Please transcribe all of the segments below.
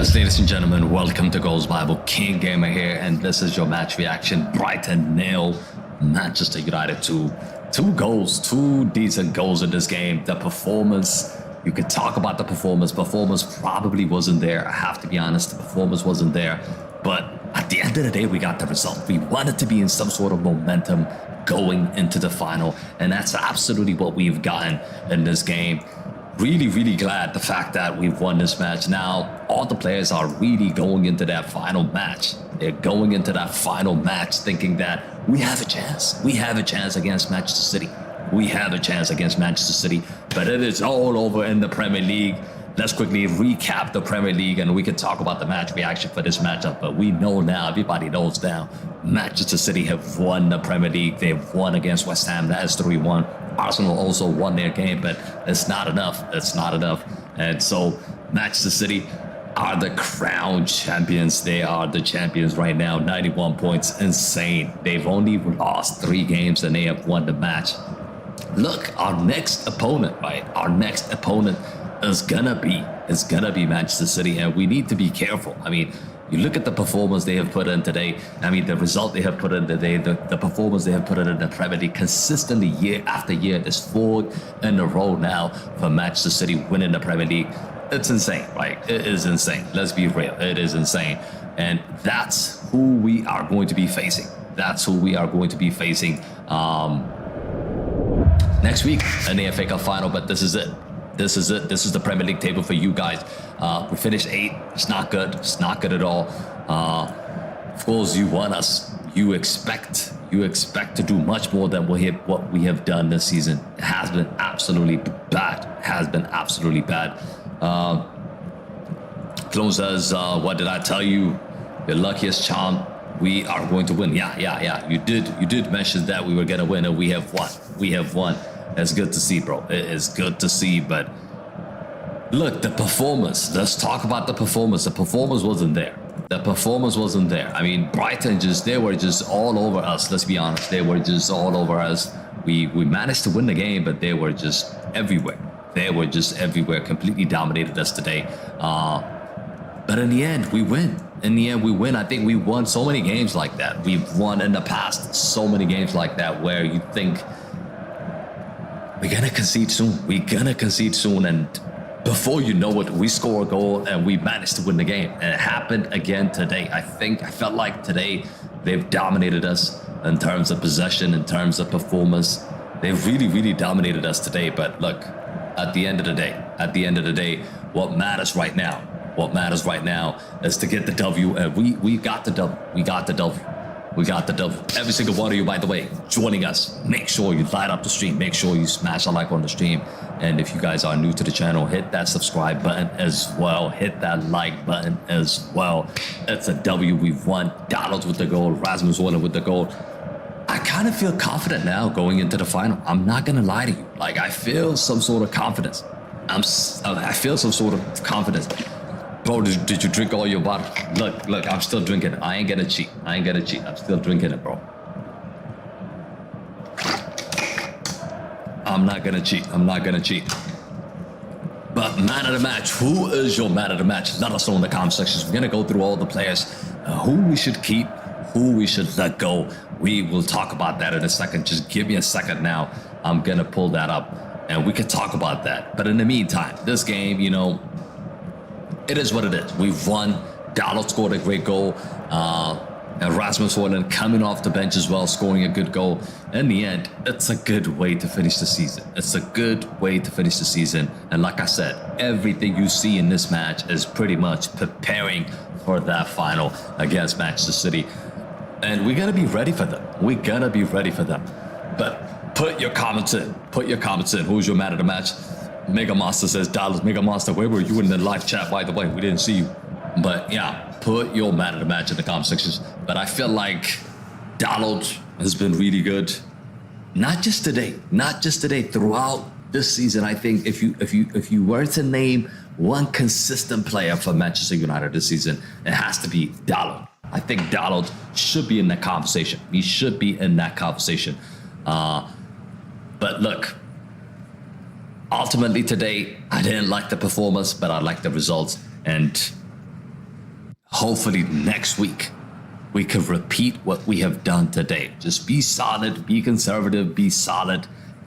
Yes, ladies and gentlemen, welcome to Goals Bible. King Gamer here, and this is your match reaction. Brighton 0, Manchester United 2. Two goals, two decent goals in this game. The performance, you could talk about the performance. Performance probably wasn't there. I have to be honest, the performance wasn't there. But at the end of the day, we got the result. We wanted to be in some sort of momentum going into the final, and that's absolutely what we've gotten in this game. Really glad the fact that we've won this match. Now, all the players are really going into that final match. They're going into that final match thinking that we have a chance. We have a chance against Manchester City. We have a chance against Manchester City, but it is all over in the Premier League. Let's quickly recap the Premier League and we can talk about the match reaction for this matchup. But we know now, everybody knows now, Manchester City have won the Premier League. They've won against West Ham. That is 3-1. Arsenal also won their game, but it's not enough. It's not enough. And so Manchester City are the crown champions. They are the champions right now. 91 points. Insane. They've only lost 3 games and they have won the match. Look, our next opponent, right? Our next opponent is gonna be Manchester City, and we need to be careful. I mean, you look at the performance they have put in today. I mean, the result they have put in today, the performance they have put in the Premier League consistently year after year. This 4th in a row now for Manchester City winning the Premier League. It's insane, right? It is insane. Let's be real. It is insane. And that's who we are going to be facing. That's who we are going to be facing next week in the FA Cup final. But this is it. This is it. This is the Premier League table for you guys. We finished 8th. It's not good. It's not good at all. Of course, you want us. You expect to do much more than what we have done this season. It has been absolutely bad. Has been absolutely bad. Clone says, "What did I tell you? Your luckiest charm. We are going to win." Yeah. You did mention that we were gonna win, and we have won. We have won. It's good to see, bro. It is good to see, but look, the performance. Let's talk about the performance. The performance wasn't there. The performance wasn't there. I mean, Brighton they were just all over us. Let's be honest. They were just all over us. We managed to win the game, but they were just everywhere. They were just everywhere. Completely dominated us today. But in the end, we win. In the end, we win. I think we won so many games like that. We've won in the past so many games like that where you think, we're gonna concede soon. We're gonna concede soon, and before you know it, we score a goal and we managed to win the game. And it happened again today. I felt like today they've dominated us in terms of possession, in terms of performance. They've really dominated us today. But look, at the end of the day, what matters right now is to get the W. And we got the W. We got the W. Every single one of you, by the way, joining us. Make sure you light up the stream. Make sure you smash a like on the stream. And if you guys are new to the channel, hit that subscribe button as well. Hit that like button as well. It's a W. We've won. Donald with the goal. Rasmus Højlund with the goal. I kind of feel confident now going into the final. I'm not going to lie to you. Like, I feel some sort of confidence. I feel some sort of confidence. Bro, did you drink all your bottle? Look, I'm still drinking it. I ain't gonna cheat. I'm still drinking it, bro. I'm not gonna cheat. But man of the match, who is your man of the match? Let us know in the comment sections. We're gonna go through all the players, who we should keep, who we should let go. We will talk about that in a second. Just give me a second now. I'm gonna pull that up and we can talk about that. But in the meantime, this game, you know, it is what it is. We've won. Donald scored a great goal. And Rasmus Højlund coming off the bench as well, scoring a good goal. In the end, it's a good way to finish the season. And like I said, everything you see in this match is pretty much preparing for that final against Manchester City. And we're going to be ready for them. But put your comments in. Who's your man of the match? Mega Monster says, Dallas, Mega Monster, where were you in the live chat, by the way? We didn't see you. But yeah, put your man of the match in the comment sections. But I feel like Donald has been really good. Not just today, throughout this season. I think if you were to name one consistent player for Manchester United this season, it has to be Donald. I think Donald should be in that conversation. He should be in that conversation. But look, ultimately today, I didn't like the performance, but I like the results. And hopefully next week we can repeat what we have done today. Just be solid, be conservative, be solid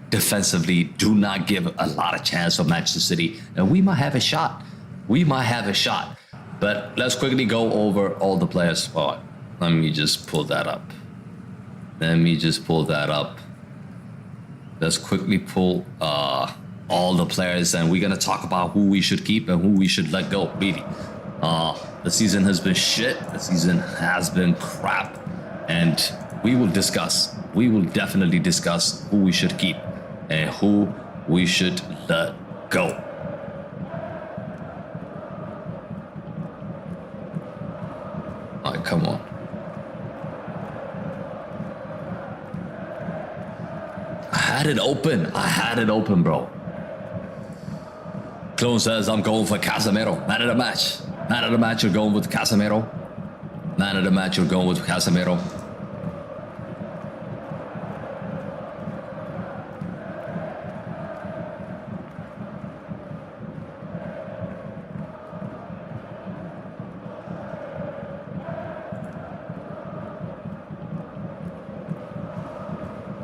defensively. Do not give a lot of chance for Manchester City, and we might have a shot. We might have a shot. But let's quickly go over all the players. Oh, let me just pull that up. Let's quickly pull all the players, and we're gonna talk about who we should keep and who we should let go. Really, the season has been shit. The season has been crap, and we will discuss. We will definitely discuss who we should keep and who we should let go. All right, come on. I had it open, bro. Clone says, I'm going for Casemiro. Man of the match. Man of the match, you're going with Casemiro. Man of the match, you're going with Casemiro.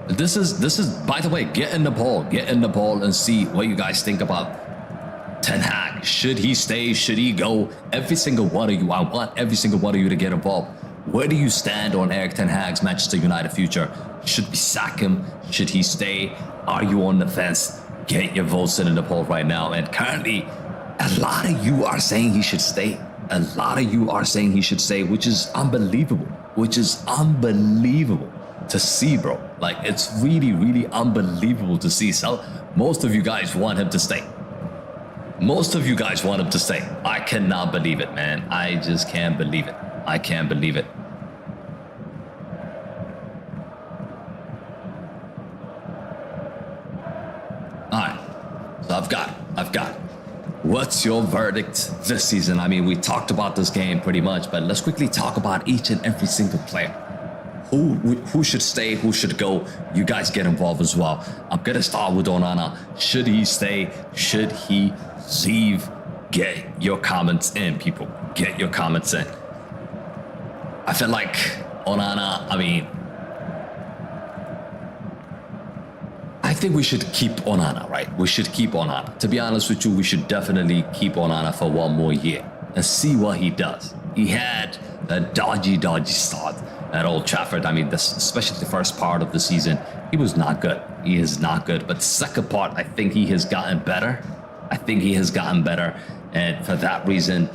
This is by the way, get in the poll and see what you guys think about Ten Hag. Should he stay? Should he go? Every single one of you, I want every single one of you to get involved. Where do you stand on Erik Ten Hag's Manchester United future? Should we sack him? Should he stay? Are you on the fence? Get your votes in the poll right now. And currently, a lot of you are saying he should stay. A lot of you are saying he should stay, which is unbelievable. To see, bro. Like, it's really, really unbelievable to see. So most of you guys want him to stay. I cannot believe it, man. I just can't believe it. I can't believe it. All right. So I've got. What's your verdict this season? I mean, we talked about this game pretty much, but let's quickly talk about each and every single player. Who should stay? Who should go? You guys get involved as well. I'm gonna start with Onana. Should he stay? Should he leave? Get your comments in, people. Get your comments in. I feel like Onana, I think we should keep Onana, right? We should keep Onana. To be honest with you, we should definitely keep Onana for one more year and see what he does. He had a dodgy start at Old Trafford. I mean, especially the first part of the season, he was not good. He is not good. But the second part, I think he has gotten better. And for that reason,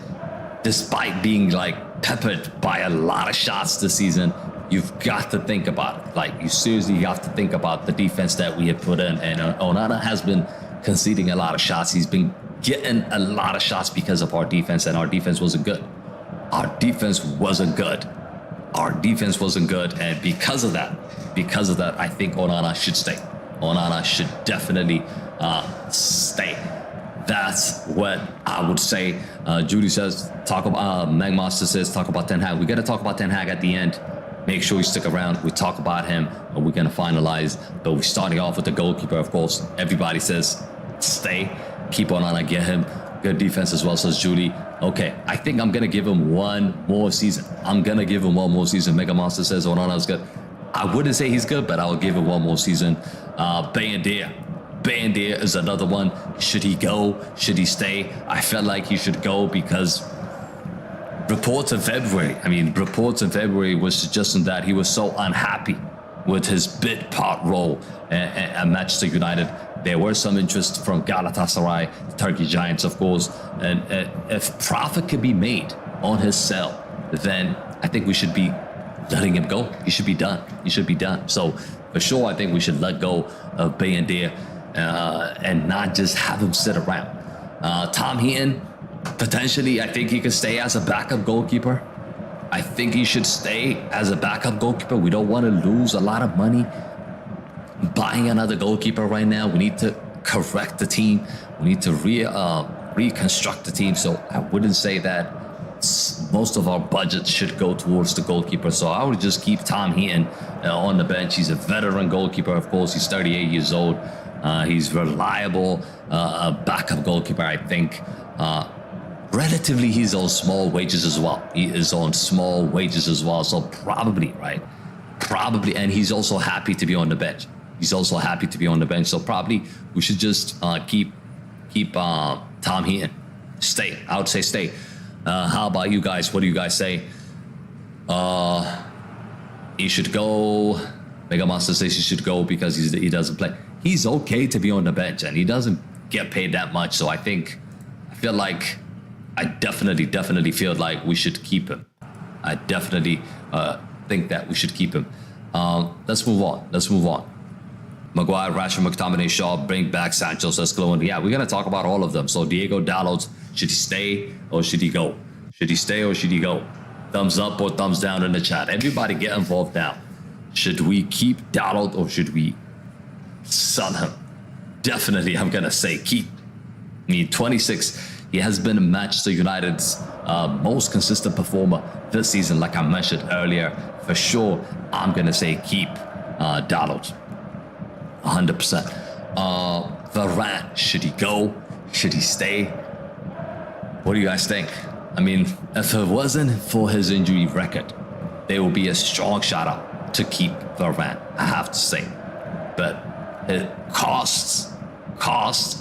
despite being like peppered by a lot of shots this season, you've got to think about it. Like, you seriously have to think about the defense that we have put in. And Onana has been conceding a lot of shots. He's been getting a lot of shots because of our defense, and our defense wasn't good. Our defense wasn't good, and because of that, I think Onana should stay. Onana should definitely stay. That's what I would say. Judy says, Magmaster says, talk about Ten Hag. We got to talk about Ten Hag at the end. Make sure you stick around. We talk about him, and we're going to finalize. But we're starting off with the goalkeeper, of course. Everybody says, stay. Keep Onana, get him. Good defense as well, says Judy. Okay, I think I'm going to give him one more season. Mega Monster says Onana's good. I wouldn't say he's good, but I'll give him one more season. Bandier is another one. Should he go? Should he stay? I felt like he should go because reports in February was suggesting that he was so unhappy with his bit part role at Manchester United. There were some interest from Galatasaray, the Turkey Giants, of course. And if profit could be made on his sell, then I think we should be letting him go. He should be done. So for sure, I think we should let go of Bandier and not just have him sit around. Tom Heaton, potentially, I think he could stay as a backup goalkeeper. I think he should stay as a backup goalkeeper. We don't want to lose a lot of money buying another goalkeeper right now. We need to correct the team. We need to reconstruct the team. So I wouldn't say that most of our budget should go towards the goalkeeper. So I would just keep Tom Heaton on the bench. He's a veteran goalkeeper, of course. He's 38 years old. He's reliable, backup goalkeeper, I think. relatively he's on small wages as well. He is on small wages as well. So probably, right? Probably. And he's also happy to be on the bench. He's also happy to be on the bench. So probably we should just keep Tom Heaton. Stay. I would say stay. How about you guys? What do you guys say? He should go. Mega Monster says he should go because he doesn't play. He's okay to be on the bench and he doesn't get paid that much. So I feel like I definitely feel like we should keep him. I definitely think that we should keep him. Let's move on. Maguire, Rashford, McTominay, Shaw, bring back Sancho, Sescalo, and yeah, we're gonna talk about all of them. So Diego Dalot, should he stay or should he go? Should he stay or should he go? Thumbs up or thumbs down in the chat. Everybody get involved now. Should we keep Dalot or should we sell him? Definitely, I'm gonna say keep. I mean, 26. He has been Manchester United's most consistent performer this season, like I mentioned earlier. For sure, I'm gonna say keep Dalot. 100%. Varane, should he go? Should he stay? What do you guys think? I mean, if it wasn't for his injury record, there will be a strong shout out to keep Varane, I have to say. But it costs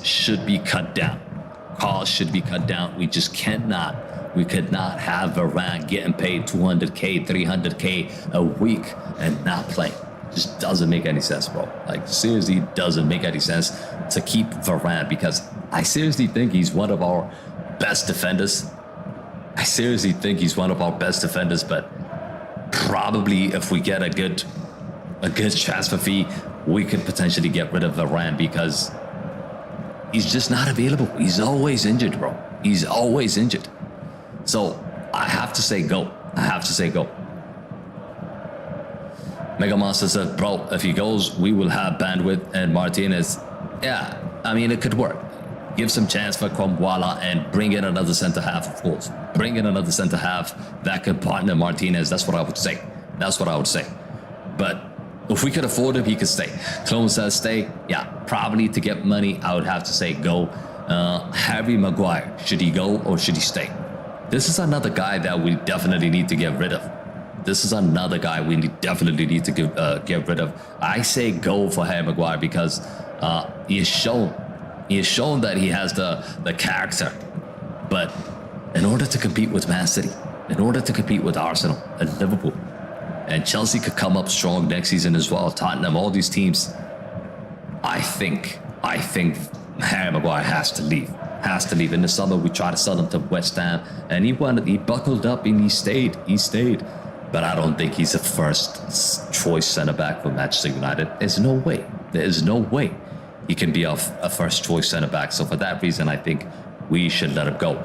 should be cut down. Costs should be cut down. We just cannot. We could not have Varane getting paid 200K, 300K a week and not playing. Just doesn't make any sense, bro. Like, seriously, doesn't make any sense to keep Varane because I seriously think he's one of our best defenders. But probably if we get a good transfer fee, we could potentially get rid of Varane because he's just not available. He's always injured, bro. He's always injured. So I have to say go. Mega Monster said, bro, if he goes, we will have bandwidth and Martinez. Yeah, I mean, it could work. Give some chance for Kwamwala and bring in another center half, of course. Bring in another center half that could partner Martinez. That's what I would say. But if we could afford him, he could stay. Clone says stay. Yeah, probably to get money, I would have to say go. Harry Maguire, should he go or should he stay? This is another guy that we definitely need to get rid of. Get rid of. I say go for Harry Maguire because he has shown that he has the character. But in order to compete with Man City, in order to compete with Arsenal and Liverpool, and Chelsea could come up strong next season as well, Tottenham, all these teams, I think Harry Maguire has to leave. In the summer, we tried to sell him to West Ham, and he buckled up and he stayed. But I don't think he's a first choice center back for Manchester United. There is no way he can be a first choice center back. So for that reason, I think we should let him go.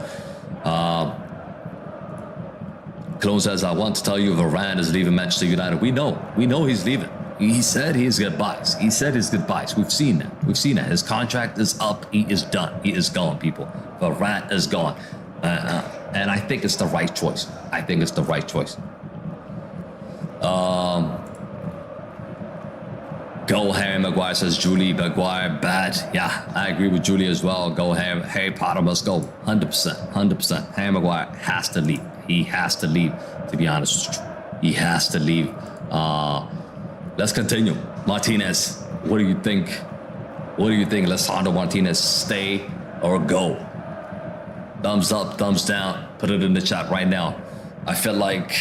Clone says, I want to tell you Varane is leaving Manchester United. We know he's leaving. He said his goodbyes. We've seen that. His contract is up. He is done. He is gone, people. Varane is gone. And I think it's the right choice. Go Harry Maguire, says Julie. Maguire bad. Yeah, I agree with Julie as well. Go Harry Potter must go. 100%. Harry Maguire has to leave. He has to leave, to be honest with you. He has to leave. Let's continue. Martinez, what do you think? Lisandro Martinez, stay or go? Thumbs up, thumbs down. Put it in the chat right now. I feel like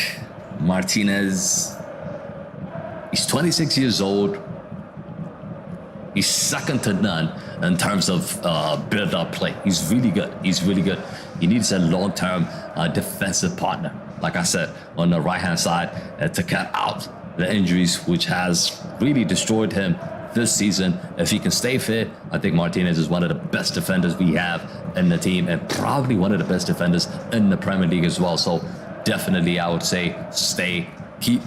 Martinez, he's 26 years old. He's second to none in terms of build-up play. He's really good. He needs a long-term defensive partner, like I said, on the right-hand side to cut out the injuries, which has really destroyed him this season. If he can stay fit, I think Martinez is one of the best defenders we have in the team and probably one of the best defenders in the Premier League as well. So definitely, I would say stay, keep.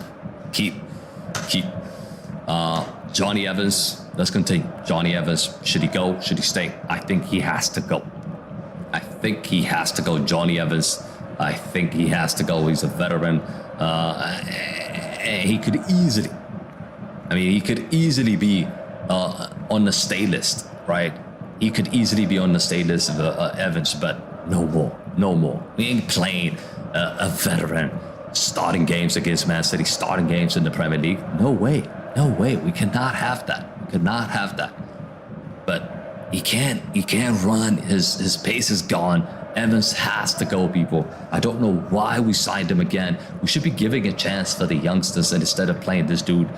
Johnny Evans, let's continue. Johnny Evans, should he go? Should he stay? I think he has to go. Johnny Evans, I think he has to go. He's a veteran. He could easily be on the stay list, right? He could easily be on the stay list of Evans, but no more. No more. We ain't playing a veteran starting games against Man City, starting games in the Premier League. No way. No way. We cannot have that. We cannot have that. But he can't run. His pace is gone. Evans has to go, people. I don't know why we signed him again. We should be giving a chance for the youngsters, and instead of playing this dude,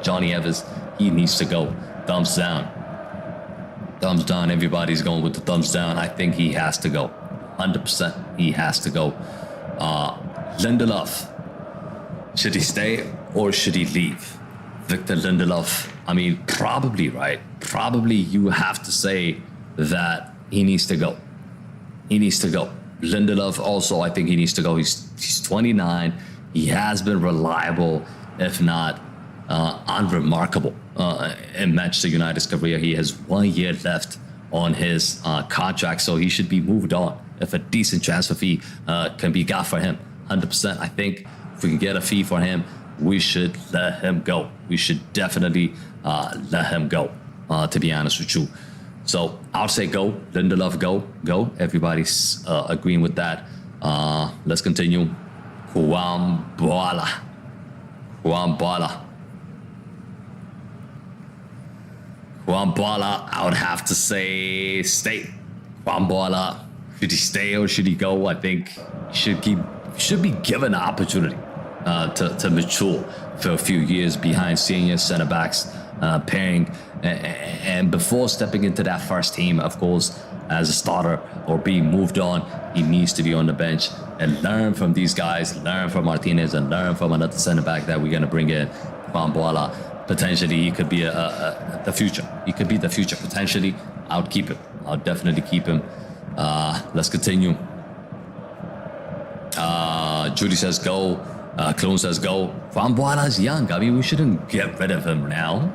Johnny Evans, he needs to go. Thumbs down. Thumbs down. Everybody's going with the thumbs down. I think he has to go. 100%. He has to go. Lindelof. Should he stay or should he leave? Victor Lindelof. I mean, probably, right? Probably you have to say that he needs to go. He needs to go. Lindelof also, I think he needs to go. He's 29. He has been reliable, if not unremarkable, in Manchester United's career. He has 1 year left on his contract, so he should be moved on. If a decent transfer fee can be got for him, 100%. I think if we can get a fee for him, we should let him go. We should definitely let him go, to be honest with you. So I'll say go. Lindelof, go. Everybody's agreeing with that. Let's continue. Juan Bala. Juan Bala, I would have to say stay. Juan Bala, should he stay or should he go? I think he should be given an opportunity to mature for a few years behind senior center backs pairing, and before stepping into that first team, of course, as a starter or being moved on, he needs to be on the bench and learn from these guys, learn from Martinez, and learn from another center back that we're going to bring in, Juan Bala. Potentially, he could be the future. He could be the future. Potentially, I would keep him. I'll definitely keep him. Let's continue. Judy says go. Clone says go. Juan Bala's young. I mean, we shouldn't get rid of him now.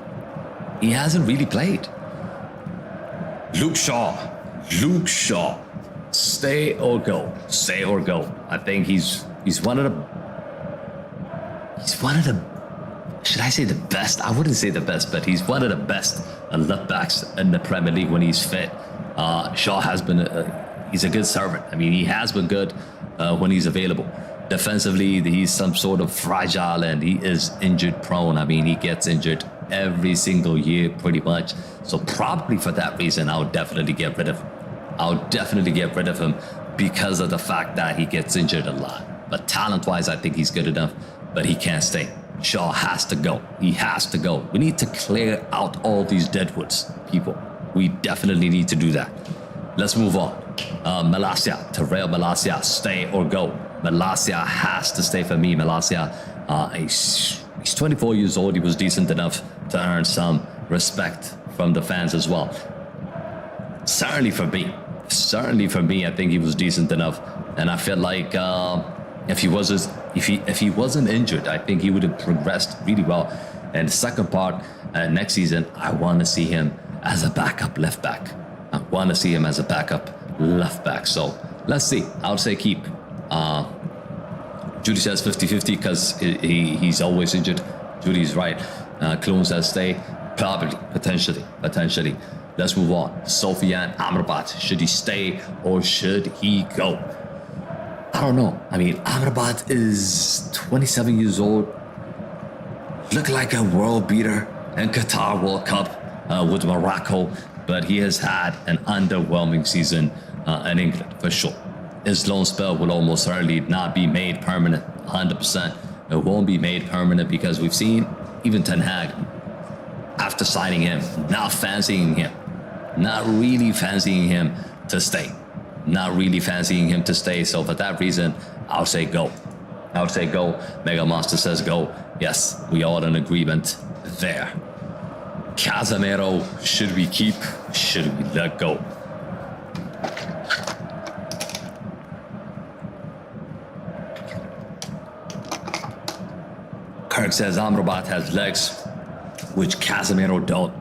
He hasn't really played. Luke Shaw. Stay or go. Stay or go. I think he's one of the. Should I say the best? I wouldn't say the best, but he's one of the best left backs in the Premier League when he's fit. Shaw has been. He's a good servant. I mean, he has been good when he's available. Defensively, he's some sort of fragile and he is injured prone. I mean, he gets injured every single year pretty much. So probably for that reason, I would definitely get rid of him. Because of the fact that he gets injured a lot. But talent-wise, I think he's good enough, but he can't stay. Shaw has to go. He has to go. We need to clear out all these deadwoods, people. We definitely need to do that. Let's move on. Terrell Malacia, stay or go. Malacia has to stay for me. Malacia, he's 24 years old. He was decent enough to earn some respect from the fans as well. Certainly for me, I think he was decent enough, and I feel like if he wasn't injured, I think he would have progressed really well. And the second part, next season, I want to see him as a backup left back. So let's see. I would say keep. Judy says 50-50 because he's always injured. Judy's right. Clone says stay. Probably, potentially. Let's move on. Sofian Amrabat. Should he stay or should he go? I don't know. I mean, Amrabat is 27 years old. Looked like a world beater in Qatar World Cup with Morocco, but he has had an underwhelming season in England for sure. His loan spell will almost certainly not be made permanent, 100%. It won't be made permanent because we've seen even Ten Hag, after signing him, not really fancying him to stay. So for that reason, I'll say go. Mega Monster says go. Yes, we all in agreement there. Casemiro, should we keep? Should we let go? Kirk says Amrabat has legs, which Casemiro don't.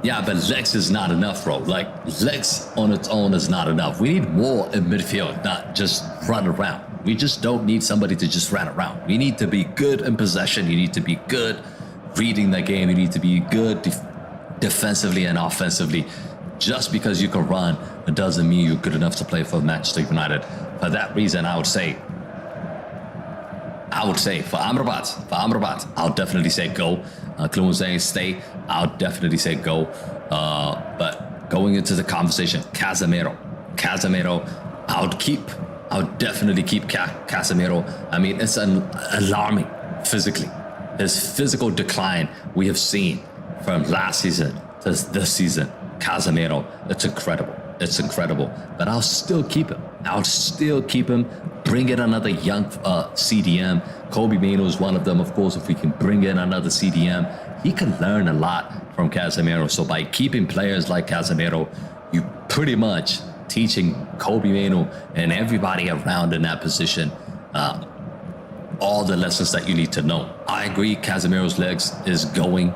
Yeah, but legs is not enough, bro. Like, legs on its own is not enough. We need more in midfield, not just run around. We just don't need somebody to just run around. We need to be good in possession. You need to be good reading the game. You need to be good defensively and offensively. Just because you can run, it doesn't mean you're good enough to play for Manchester United. For that reason, I would say for Amrabat, I'll definitely say go. Clue saying stay, I'll definitely say go. But going into the conversation, Casemiro, I would definitely keep Casemiro. I mean, it's alarming physically. His physical decline we have seen from last season to this season. Casemiro, it's incredible. But I'll still keep him. Bring in another young CDM. Kobe Mainoo is one of them. Of course, if we can bring in another CDM, he can learn a lot from Casemiro. So by keeping players like Casemiro, you pretty much teaching Kobe Mainoo and everybody around in that position all the lessons that you need to know. I agree, Casemiro's legs is going.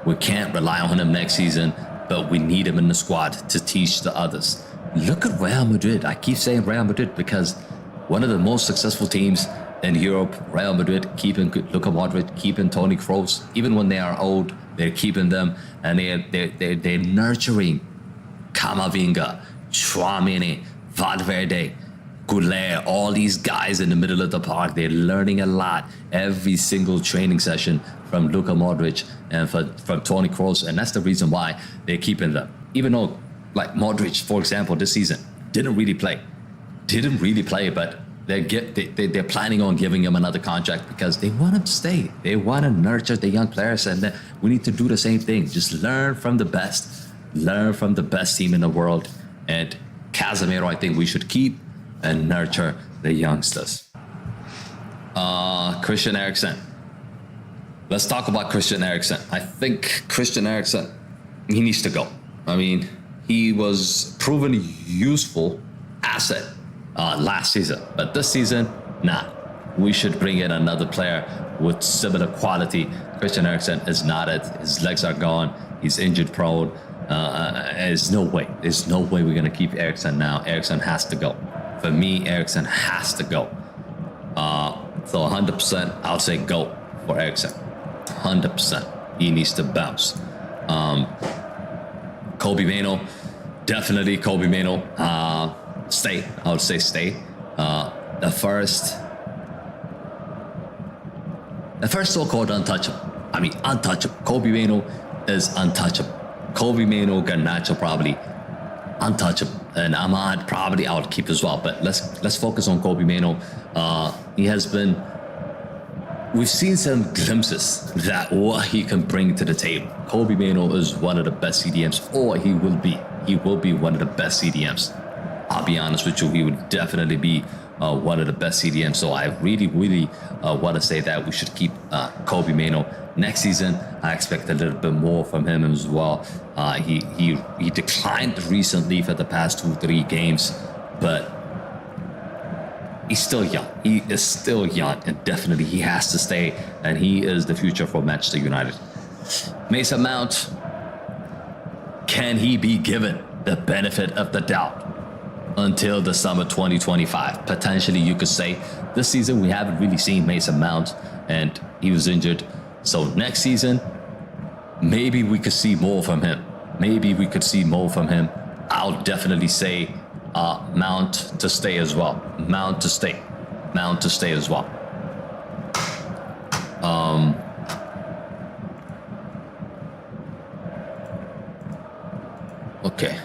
We can't rely on him next season, but we need him in the squad to teach the others. Look at Real Madrid. I keep saying Real Madrid because one of the most successful teams in Europe, Real Madrid, keeping Luka Modric, keeping Toni Kroos. Even when they are old, they're keeping them, and they're nurturing Camavinga, Tchouaméni, Valverde, Goulet, all these guys in the middle of the park. They're learning a lot every single training session from Luka Modric and from Toni Kroos, and that's the reason why they're keeping them. Even though, like Modric, for example, this season didn't really play, but they're planning on giving him another contract because they want him to stay. They want to nurture the young players, and we need to do the same thing. Just learn from the best team in the world. And Casemiro, I think we should keep and nurture the youngsters. Christian Eriksen. Let's talk about Christian Eriksen. I think Christian Eriksen, he needs to go. I mean, he was proven useful asset last season, but this season, nah. We should bring in another player with similar quality. Christian Eriksen is not it. His legs are gone. He's injured prone. There's no way we're gonna keep Eriksen now. Eriksen has to go. For me, Eriksen has to go. So 100%, I'll say go for Eriksen. 100%. He needs to bounce. Kobe Mainoo, definitely Kobe Mainoo. Stay. I would say stay. The first so-called untouchable. I mean, untouchable. Kobe Mainoo is untouchable. Kobe Mainoo, Garnacho probably untouchable, and Ahmad probably I would keep as well. But let's focus on Kobe Mainoo. He has been. We've seen some glimpses that what he can bring to the table. Kobe Mainoo is one of the best CDMs, or he will be. He will be one of the best CDMs. I'll be honest with you, he would definitely be one of the best CDMs. So I really want to say that we should keep Kobe Mainoo. Next season, I expect a little bit more from him as well. He declined recently for the past 2-3 games, but he's still young. He is still young, and definitely he has to stay, and he is the future for Manchester United. Mason Mount, can he be given the benefit of the doubt until the summer 2025? Potentially, you could say. This season, we haven't really seen Mason Mount, and he was injured. So next season, maybe we could see more from him. I'll definitely say Mount to stay as well. Mount to stay as well. Okay.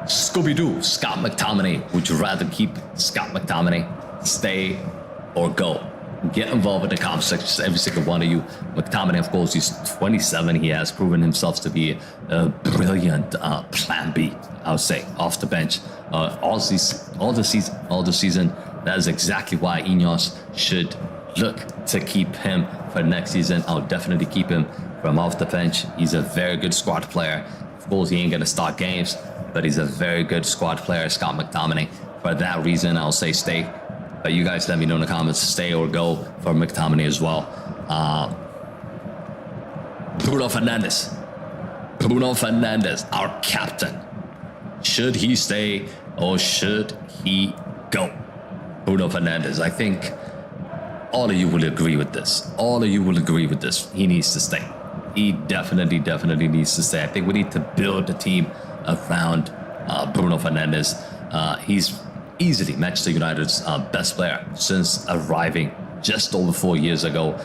Scooby-Doo, Scott McTominay. Would you rather keep Scott McTominay, stay, or go? Get involved with the comment section, every single one of you. McTominay, of course, he's 27. He has proven himself to be a brilliant plan B, I would say, off the bench. All the season. That is exactly why Ineos should look to keep him for next season. I'll definitely keep him from off the bench. He's a very good squad player. Of course, he ain't going to start games, but he's a very good squad player, Scott McTominay. For that reason, I'll say stay. But you guys let me know in the comments, stay or go for McTominay as well. Bruno Fernandes, our captain. Should he stay or should he go? Bruno Fernandes, I think all of you will agree with this. He needs to stay. He definitely needs to stay. I think we need to build a team around Bruno Fernandes. He's easily Manchester United's best player since arriving just over 4 years ago.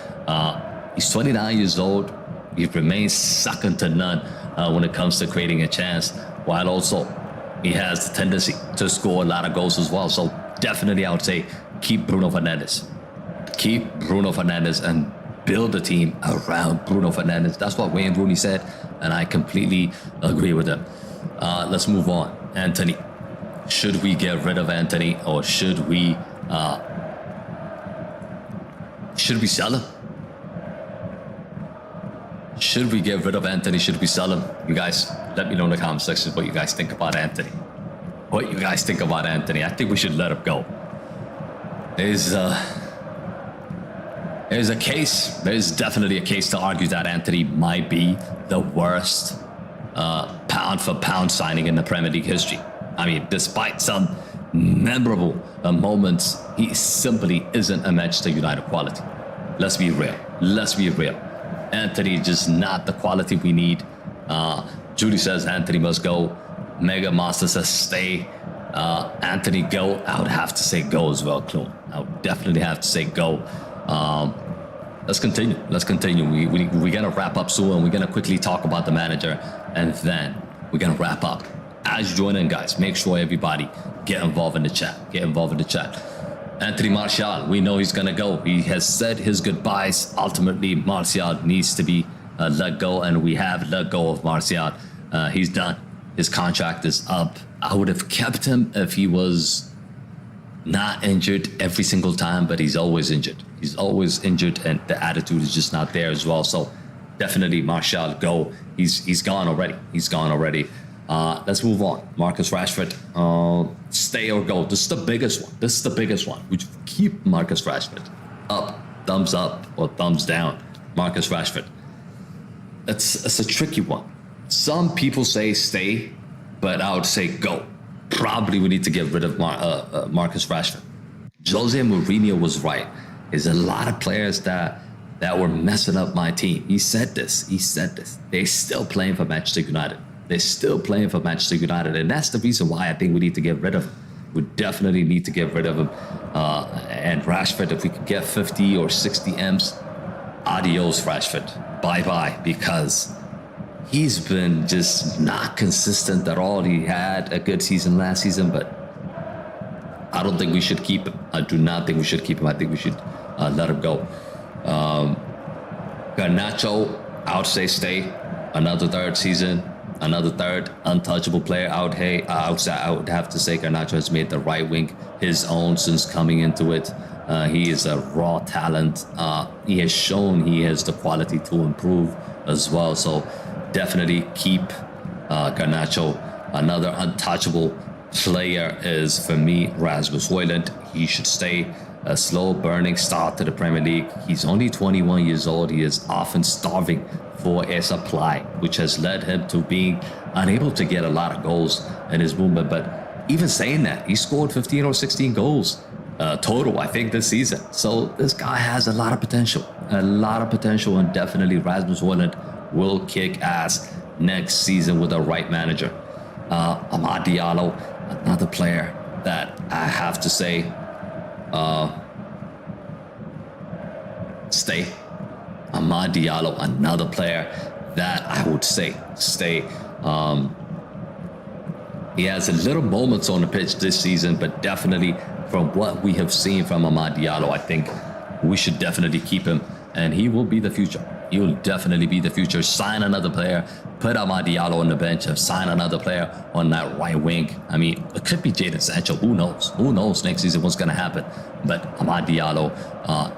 He's 29 years old. He remains second to none when it comes to creating a chance, while also he has the tendency to score a lot of goals as well. So definitely I would say keep Bruno Fernandes. Keep Bruno Fernandes and build a team around Bruno Fernandes. That's what Wayne Rooney said, and I completely agree with him. Let's move on. Anthony. Should we get rid of Anthony, or should we sell him? Should we get rid of Anthony? Should we sell him? You guys, let me know in the comment section what you guys think about Anthony. What you guys think about Anthony. I think we should let him go. There's definitely a case to argue that Anthony might be the worst pound for pound signing in the Premier League history. I mean, despite some memorable moments, he simply isn't a Manchester United quality. Let's be real. Anthony is just not the quality we need. Judy says Anthony must go. Mega Master says stay. Anthony go. I would have to say go as well, Clone. I would definitely have to say go. Let's continue. We're going to wrap up soon, and we're going to quickly talk about the manager, and then we're going to wrap up. As you join in, guys, make sure everybody get involved in the chat. Anthony Martial, we know he's going to go. He has said his goodbyes. Ultimately, Martial needs to be let go, and we have let go of Martial. He's done. His contract is up. I would have kept him if he was not injured every single time, but he's always injured. And the attitude is just not there as well. So definitely Martial, go. He's gone already. Let's move on. Marcus Rashford, stay or go. This is the biggest one. Would you keep Marcus Rashford? Thumbs up or thumbs down. Marcus Rashford. It's a tricky one. Some people say stay, but I would say go. Probably we need to get rid of Marcus Rashford. Jose Mourinho was right. There's a lot of players that were messing up my team. He said this. They're still playing for Manchester United. And that's the reason why I think we need to get rid of him. We definitely need to get rid of him. And Rashford, if we could get 50 or 60 M's, adios, Rashford. Bye-bye, because he's been just not consistent at all. He had a good season last season, but I don't think we should keep him. I do not think we should keep him. I think we should let him go. Garnacho, I would say stay. Another third season. Another third untouchable player out. I would have to say Garnacho has made the right wing his own since coming into it. He is a raw talent. He has shown he has the quality to improve as well. So definitely keep Garnacho. Another untouchable player is, for me, Rasmus Højlund. He should stay. A slow burning start to the Premier League. He's only 21 years old. He is often starving for a supply, which has led him to being unable to get a lot of goals in his movement. But even saying that, he scored 15 or 16 goals total, I think, this season. So this guy has a lot of potential, and definitely Rasmus Højlund will kick ass next season with the right manager. Amad Diallo, another player that I have to say stay. Amad Diallo, another player that I would say stay. He has a little moments on the pitch this season, but definitely from what we have seen from Amad Diallo, I think we should definitely keep him, and he will be the future. He will definitely be the future. Sign another player, put Amad Diallo on the bench, and sign another player on that right wing. I mean, it could be Jadon Sancho. Who knows? Next season what's going to happen? But Amad Diallo,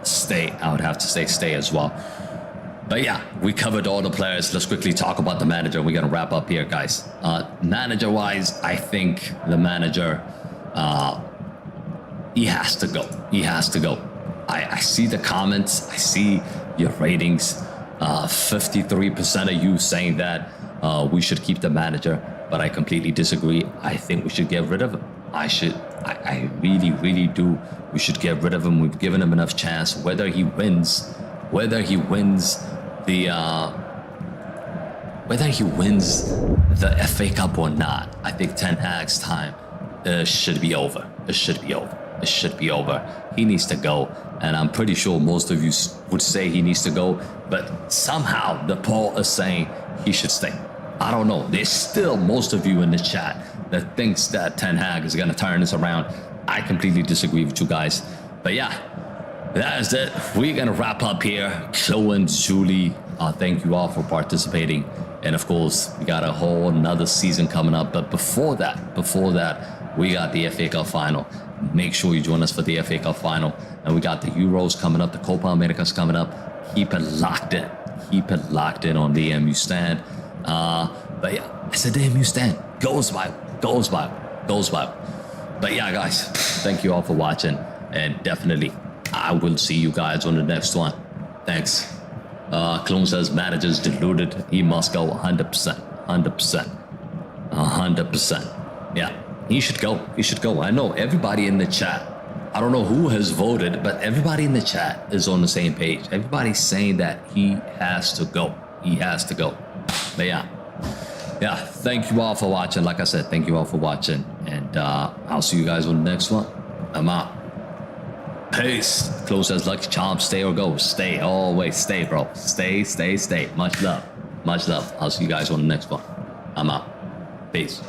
stay. I would have to say stay as well. But yeah, we covered all the players. Let's quickly talk about the manager. We're going to wrap up here, guys. Manager-wise, I think the manager, he has to go. I see the comments. I see your ratings. 53% of you saying that we should keep the manager, but I completely disagree. I think we should get rid of him. I really do. We should get rid of him. We've given him enough chance. Whether he wins the whether he wins the FA Cup or not, I think Ten Hag's time should be over. It should be over. It should be over. He needs to go. And I'm pretty sure most of you would say he needs to go. But somehow the poll is saying he should stay. I don't know. There's still most of you in the chat that thinks that Ten Hag is going to turn this around. I completely disagree with you guys. But yeah, that is it. We're going to wrap up here. Chloe and Julie, thank you all for participating. And of course, we got a whole another season coming up. But before that, we got the FA Cup final. Make sure you join us for the FA Cup final. And we got the Euros coming up. The Copa America's coming up. Keep it locked in. Keep it locked in on the MU stand. But yeah, it's a the MU stand. Goes by. But yeah, guys, thank you all for watching. And definitely, I will see you guys on the next one. Thanks. Clone says manager's deluded. He must go 100%. 100%. Yeah, he should go. He should go. I know everybody in the chat. I don't know who has voted, but everybody in the chat is on the same page. Everybody's saying that he has to go. He has to go. But yeah, thank you all for watching. Like I said, thank you all for watching. And I'll see you guys on the next one. I'm out. Peace. Close as Lucky Charm. Stay or go. Stay. Always stay, bro. Stay. Much love. I'll see you guys on the next one. I'm out. Peace.